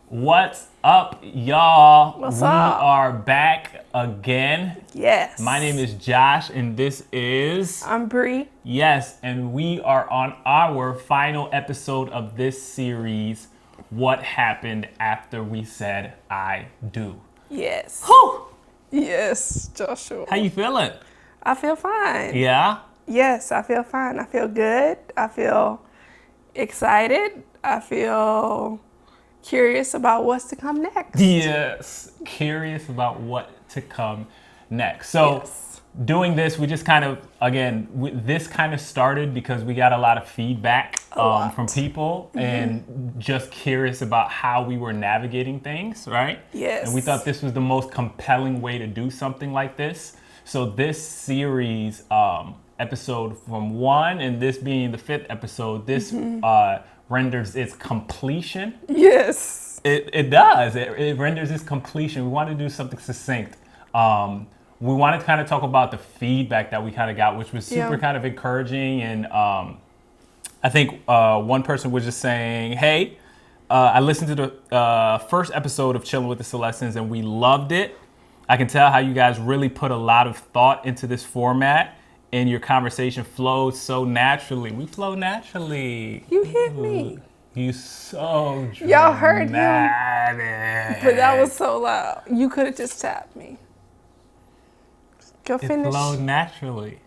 What's up, y'all? What's we up? are back again. Yes. My name is Josh, and this is I'm Bree. Yes, and we are on our final episode of this series. What happened after we said I do? Yes. Whew! Yes, Joshua. How you feeling? I feel fine. Yeah. Yes, I feel fine. I feel good. I feel excited. I feel curious about what's to come next. Yes. Curious about what to come next. So. Yes. Doing this, we just kind of, this kind of started because we got a lot of feedback from people and just curious about how we were navigating things, right? Yes. And we thought this was the most compelling way to do something like this. So this series, episode from 1 and this being the 5th episode, this renders its completion. Yes. It does. It renders its completion. We want to do something succinct. We wanted to kind of talk about the feedback that we kind of got, which was super kind of encouraging. And I think one person was just saying, hey, I listened to the first episode of Chilling with the Celestins and we loved it. I can tell how you guys really put a lot of thought into this format and your conversation flowed so naturally. We flow naturally. You hit me. You so dramatic. Y'all heard him. But that was so loud. You could have just tapped me. Go finish. It flowed naturally.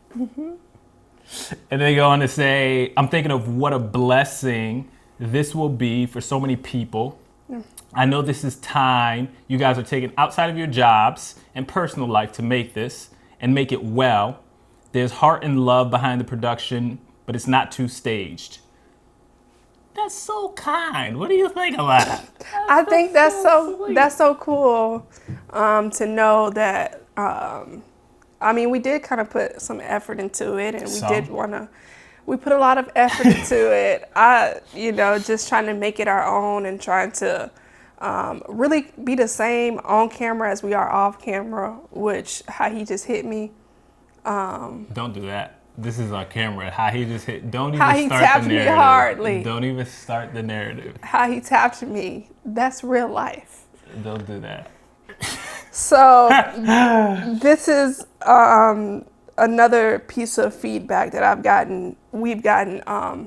And they go on to say, I'm thinking of what a blessing this will be for so many people. I know this is time you guys are taking outside of your jobs and personal life to make this and make it well. There's heart and love behind the production, but it's not too staged. That's so kind. What do you think about that? I think that's so cool to know that. I mean, we did kind of put some effort into it, and we put a lot of effort into it. Just trying to make it our own and trying to really be the same on camera as we are off camera, which how he just hit me. Don't do that. This is our camera. How he just hit. Don't even How he start tapped the me narrative. hardly. Don't even start the narrative. How he tapped me. That's real life. Don't do that. So this is another piece of feedback that we've gotten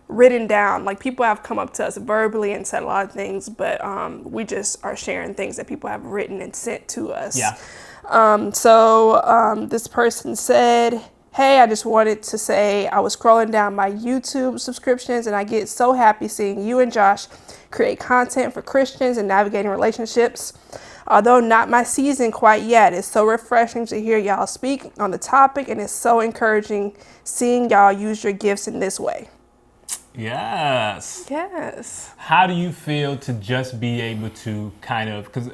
written down. Like people have come up to us verbally and said a lot of things, but we just are sharing things that people have written and sent to us. Yeah. This person said, hey, I just wanted to say I was scrolling down my YouTube subscriptions and I get so happy seeing you and Josh create content for Christians and navigating relationships. Although not my season quite yet, it's so refreshing to hear y'all speak on the topic and it's so encouraging seeing y'all use your gifts in this way. Yes. Yes. How do you feel to just be able to kind of, because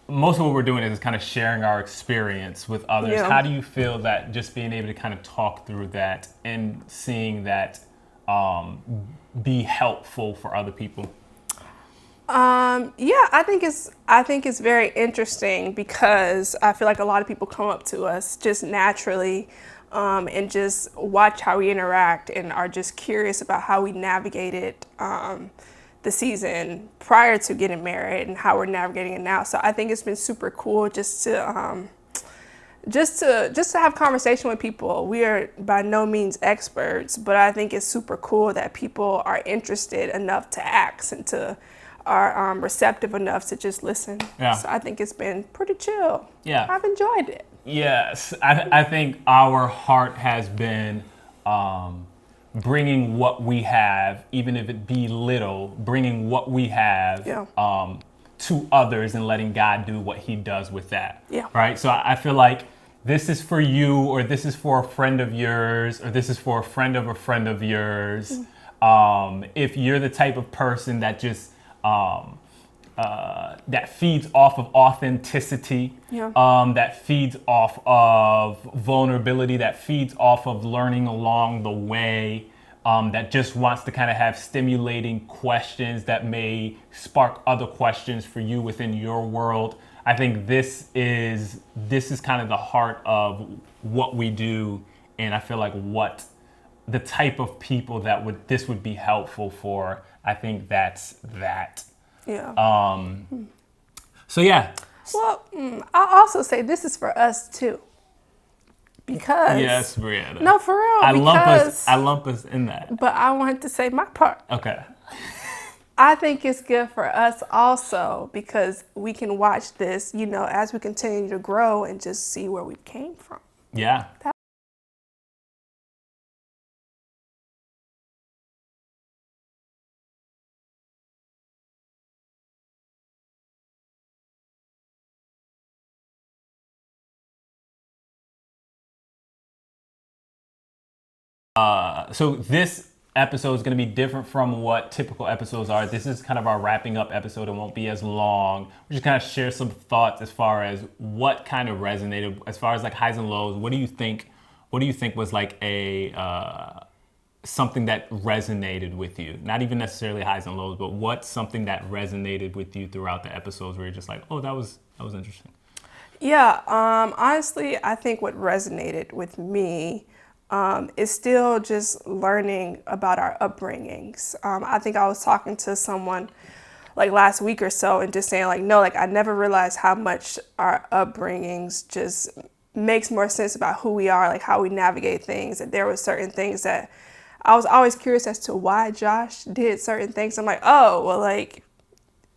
most of what we're doing is kind of sharing our experience with others. Yeah. How do you feel that just being able to kind of talk through that and seeing that be helpful for other people? I think it's very interesting because I feel like a lot of people come up to us just naturally and just watch how we interact and are just curious about how we navigated the season prior to getting married and how we're navigating it now. So I think it's been super cool just to have conversation with people. We are by no means experts, but I think it's super cool that people are interested enough to ask and are receptive enough to just listen. Yeah. So I think it's been pretty chill. Yeah. I've enjoyed it. Yes. I think our heart has been bringing what we have, even if it be little, bringing what we have to others and letting God do what he does with that. Yeah. Right? So I feel like this is for you, or this is for a friend of yours, or this is for a friend of yours. If you're the type of person that just that feeds off of authenticity, that feeds off of vulnerability, that feeds off of learning along the way, that just wants to kind of have stimulating questions that may spark other questions for you within your world. I think this is kind of the heart of what we do, and I feel like what the type of people that this would be helpful for. I think that's that. Yeah. So yeah. Well, I'll also say this is for us too. Because yes, Brianna. No, for real. I lump us in that. But I wanted to say my part. Okay. I think it's good for us also because we can watch this, as we continue to grow and just see where we came from. Yeah. So this episode is going to be different from what typical episodes are. This is kind of our wrapping up episode. It won't be as long. We just kind of share some thoughts as far as what kind of resonated, as far as like highs and lows. What do you think was like a something that resonated with you? Not even necessarily highs and lows, but what's something that resonated with you throughout the episodes where you're just like, oh, that was interesting. Yeah. Honestly, I think what resonated with me is still just learning about our upbringings. I think I was talking to someone like last week or so and just saying like, no, like I never realized how much our upbringings just makes more sense about who we are, like how we navigate things. And there were certain things that I was always curious as to why Josh did certain things. I'm like, oh, well, like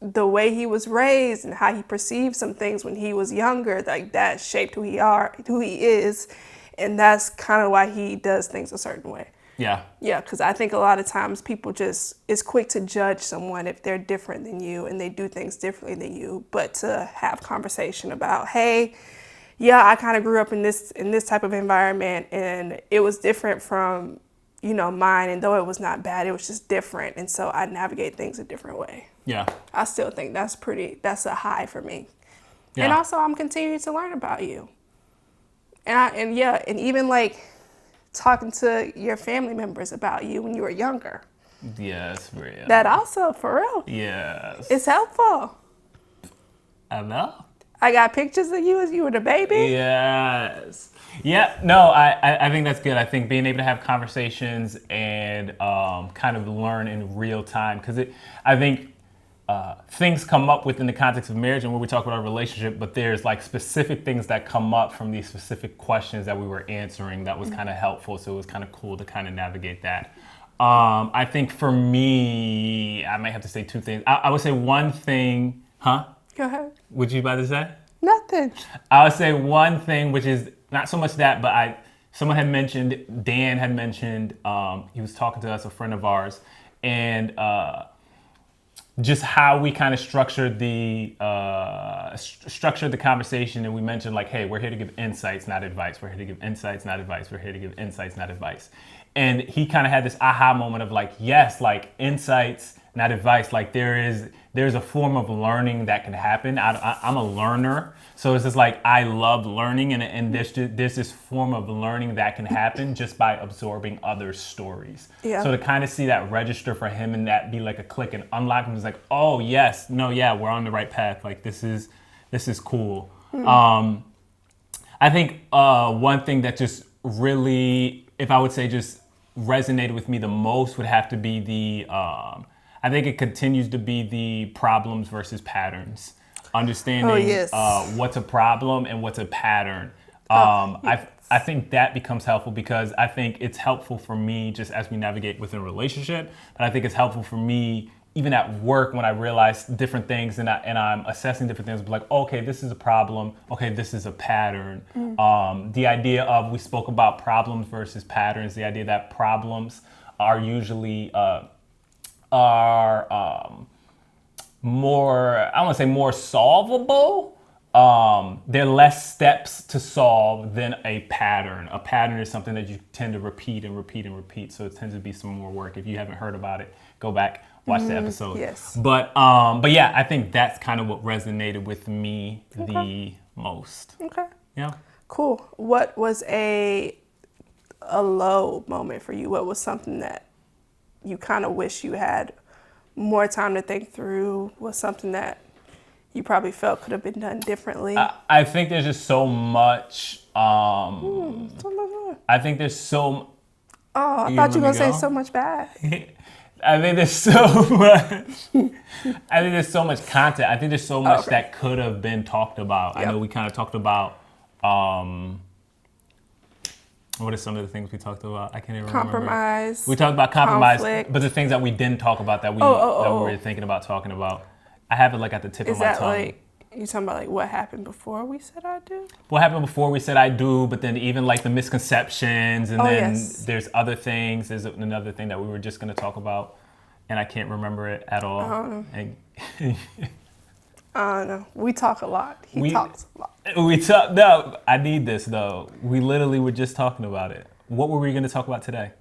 the way he was raised and how he perceived some things when he was younger, like that shaped who he is. And that's kind of why he does things a certain way. Yeah. Yeah, because I think a lot of times people is quick to judge someone if they're different than you and they do things differently than you. But to have conversation about, hey, yeah, I kind of grew up in this type of environment and it was different from, mine. And though it was not bad, it was just different. And so I navigate things a different way. Yeah. I still think that's a high for me. Yeah. And also I'm continuing to learn about you. And even like talking to your family members about you when you were younger. Yes, Maria. That also, for real. Yes. It's helpful. I know. I got pictures of you as you were the baby. Yes. Yeah, no, I think that's good. I think being able to have conversations and kind of learn in real time, because I think things come up within the context of marriage and when we talk about our relationship, but there's like specific things that come up from these specific questions that we were answering that was kind of helpful. So it was kind of cool to kind of navigate that. I think for me, I might have to say two things. I would say one thing, huh? Go ahead. What you about to say? Nothing. I would say one thing, which is not so much that, but someone had mentioned, Dan had mentioned, he was talking to us, a friend of ours, and just how we kind of structured the conversation, and we mentioned like, hey, we're here to give insights, not advice. We're here to give insights, not advice. We're here to give insights, not advice. And he kind of had this aha moment of like, yes, like insights, not advice. Like there's a form of learning that can happen. I'm a learner, so it's just like I love learning, and there's this form of learning that can happen just by absorbing other stories. Yeah. So to kind of see that register for him and that be like a click and unlock him is like, oh yes, no, yeah, we're on the right path. Like this is cool. I think one thing that just really, if I would say just resonated with me the most would have to be the I think it continues to be the problems versus patterns. Understanding what's a problem and what's a pattern. Yes. I think that becomes helpful because I think it's helpful for me just as we navigate within a relationship. But I think it's helpful for me even at work when I realize different things and I'm assessing different things. Like, okay, this is a problem. Okay, this is a pattern. The idea of, we spoke about problems versus patterns. The idea that problems are usually more, I don't want to say more solvable. There are less steps to solve than a pattern. A pattern is something that you tend to repeat and repeat and repeat. So it tends to be some more work. If you haven't heard about it, go back, watch the episode. Yes. But yeah, I think that's kind of what resonated with me the most. Okay. Yeah. Cool. What was a low moment for you? What was something that you kind of wish you had more time to think through? Was something that you probably felt could have been done differently? I think there's just so much. I think there's so. Oh, I thought you were going to say so much bad. I think there's so much. I think there's so much content. I think there's so much that could have been talked about. Yep. I know we kind of talked about. What are some of the things we talked about? I can't even remember. Compromise. We talked about compromise, conflict. But the things that we didn't talk about that we were thinking about talking about. I have it like at the tip of my tongue. Is that like you talking about like what happened before we said I do? What happened before we said I do, but then even like the misconceptions, and then there's other things. There's another thing that we were just going to talk about, and I can't remember it at all. I don't know. And I don't know. We talk a lot. He talks a lot. No, I need this though. We literally were just talking about it. What were we going to talk about today?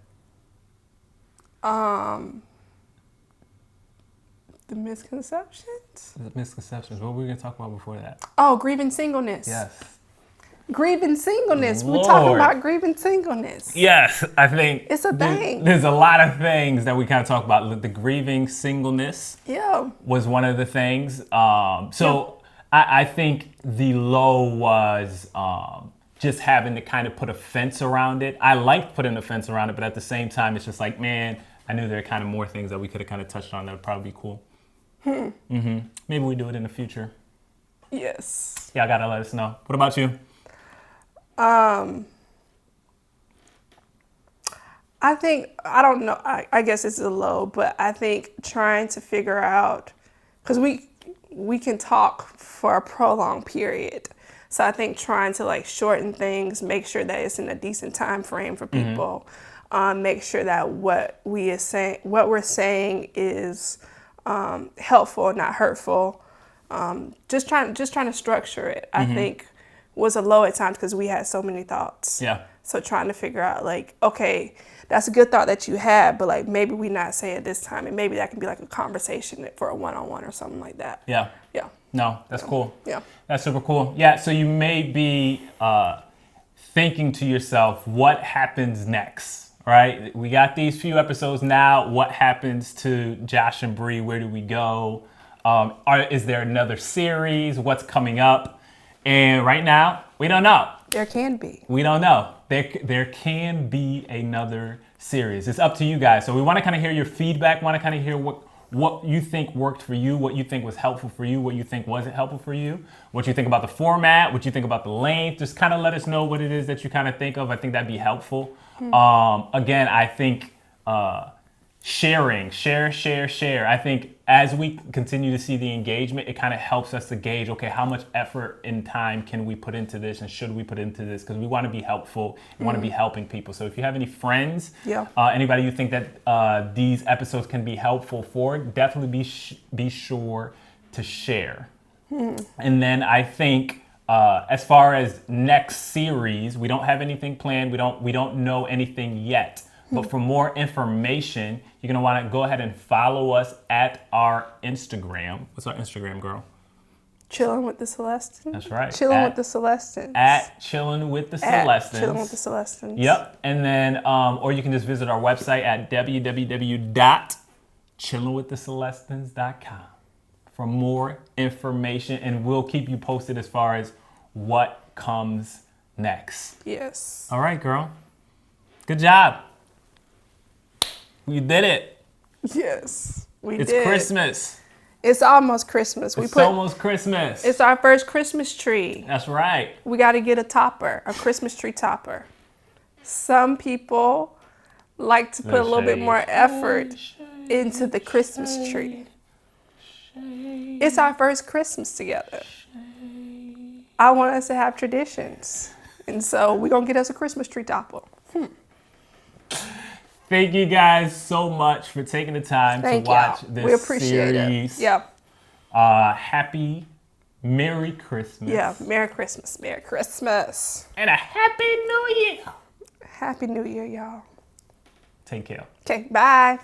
The misconceptions? The misconceptions. What were we going to talk about before that? Oh, grieving singleness. Yes. Grieving singleness. We're talking about grieving singleness. Yes, I think it's a thing. There's a lot of things that we kind of talk about. The grieving singleness was one of the things. I think the low was just having to kind of put a fence around it. I liked putting a fence around it, but at the same time, it's just like, man, I knew there were kind of more things that we could have kind of touched on that would probably be cool. Maybe we do it in the future. Yes. Y'all gotta let us know. What about you? I think, I don't know, I guess it's a low, but I think trying to figure out, because we can talk for a prolonged period. So I think trying to like shorten things, make sure that it's in a decent time frame for people, make sure that what we're saying is helpful, not hurtful. Just trying to structure it, I think was a low at times because we had so many thoughts. Yeah. So trying to figure out like, okay, that's a good thought that you had, but like maybe we not say it this time, and maybe that can be like a conversation for a one-on-one or something like that. Yeah. Yeah. No, that's cool. Yeah. That's super cool. Yeah. So you may be thinking to yourself, what happens next? Right? We got these few episodes now. What happens to Josh and Bree? Where do we go? Is there another series? What's coming up? And right now, we don't know. There can be. We don't know. There can be another series. It's up to you guys. So we want to kind of hear your feedback. Want to kind of hear what you think worked for you, what you think was helpful for you, what you think wasn't helpful for you, what you think about the format, what you think about the length. Just kind of let us know what it is that you kind of think of. I think that'd be helpful. Again, I think share. I think as we continue to see the engagement, it kind of helps us to gauge, okay, how much effort and time can we put into this, and should we put into this? Because we want to be helpful. We want to be helping people. So if you have any friends, anybody you think that these episodes can be helpful for, definitely be sure to share. And then I think as far as next series, we don't have anything planned. We don't know anything yet. But for more information, you're going to want to go ahead and follow us at our Instagram. What's our Instagram, girl? Chilling with the Celestins. That's right. Chilling with the Celestins. At Chilling with the Celestins. Chilling with the Celestins. Yep. And then, or you can just visit our website at www.chillingwiththecelestins.com for more information. And we'll keep you posted as far as what comes next. Yes. All right, girl. Good job. You did it. Yes, we did. It's Christmas. It's almost Christmas. It's almost Christmas. It's our first Christmas tree. That's right. We got to get a topper, a Christmas tree topper. Some people like to put a little bit more effort into the Christmas tree. It's our first Christmas together. I want us to have traditions. And so we're going to get us a Christmas tree topper. Thank you guys so much for taking the time to watch this we appreciate series. It. Yeah. Happy Merry Christmas. Yeah, Merry Christmas. Merry Christmas. And a Happy New Year. Happy New Year, y'all. Take care. Okay, bye.